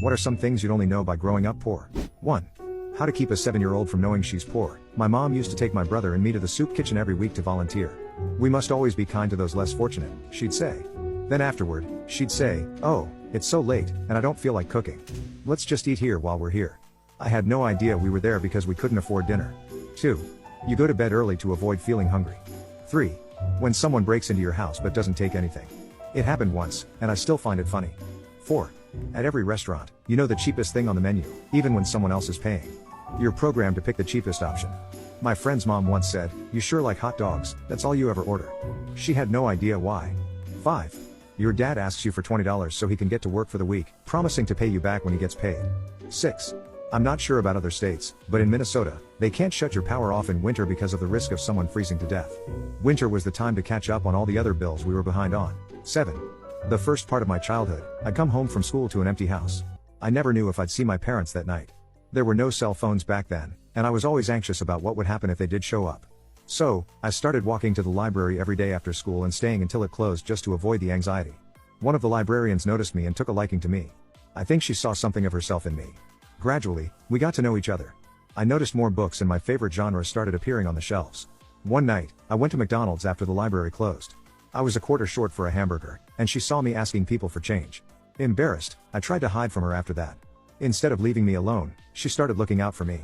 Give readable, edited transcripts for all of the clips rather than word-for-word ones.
What are some things you'd only know by growing up poor? 1. How to keep a 7-year-old from knowing she's poor. My mom used to take my brother and me to the soup kitchen every week to volunteer. We must always be kind to those less fortunate, she'd say. Then afterward, she'd say, "Oh, it's so late, and I don't feel like cooking. Let's just eat here while we're here." I had no idea we were there because we couldn't afford dinner. 2. You go to bed early to avoid feeling hungry. 3. When someone breaks into your house but doesn't take anything. It happened once, and I still find it funny. 4. At every restaurant, you know the cheapest thing on the menu, even when someone else is paying. You're programmed to pick the cheapest option. My friend's mom once said, "You sure like hot dogs, that's all you ever order." She had no idea why. 5. Your dad asks you for $20 so he can get to work for the week, promising to pay you back when he gets paid. 6. I'm not sure about other states, but in Minnesota, they can't shut your power off in winter because of the risk of someone freezing to death. Winter was the time to catch up on all the other bills we were behind on. 7. The first part of my childhood, I'd come home from school to an empty house. I never knew if I'd see my parents that night. There were no cell phones back then, and I was always anxious about what would happen if they did show up. So, I started walking to the library every day after school and staying until it closed just to avoid the anxiety. One of the librarians noticed me and took a liking to me. I think she saw something of herself in me. Gradually, we got to know each other. I noticed more books and my favorite genres started appearing on the shelves. One night, I went to McDonald's after the library closed. I was a quarter short for a hamburger, and she saw me asking people for change. Embarrassed, I tried to hide from her after that. Instead of leaving me alone, she started looking out for me.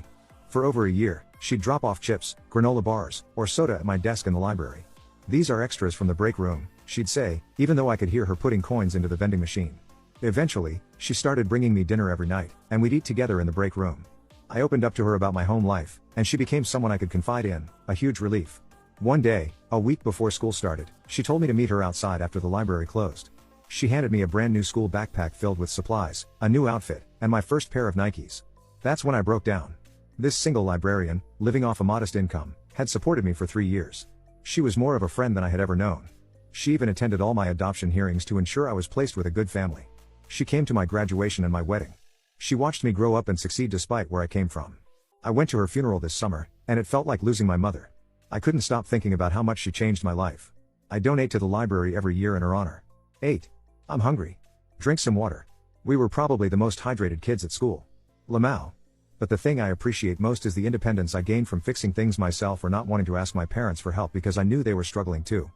For over a year, she'd drop off chips, granola bars, or soda at my desk in the library. "These are extras from the break room," she'd say, even though I could hear her putting coins into the vending machine. Eventually, she started bringing me dinner every night, and we'd eat together in the break room. I opened up to her about my home life, and she became someone I could confide in, a huge relief. One day, a week before school started, she told me to meet her outside after the library closed. She handed me a brand new school backpack filled with supplies, a new outfit, and my first pair of Nikes. That's when I broke down. This single librarian, living off a modest income, had supported me for 3 years. She was more of a friend than I had ever known. She even attended all my adoption hearings to ensure I was placed with a good family. She came to my graduation and my wedding. She watched me grow up and succeed despite where I came from. I went to her funeral this summer, and it felt like losing my mother. I couldn't stop thinking about how much she changed my life. I donate to the library every year in her honor. 8. I'm hungry. Drink some water. We were probably the most hydrated kids at school. Lamau. But the thing I appreciate most is the independence I gained from fixing things myself or not wanting to ask my parents for help because I knew they were struggling too.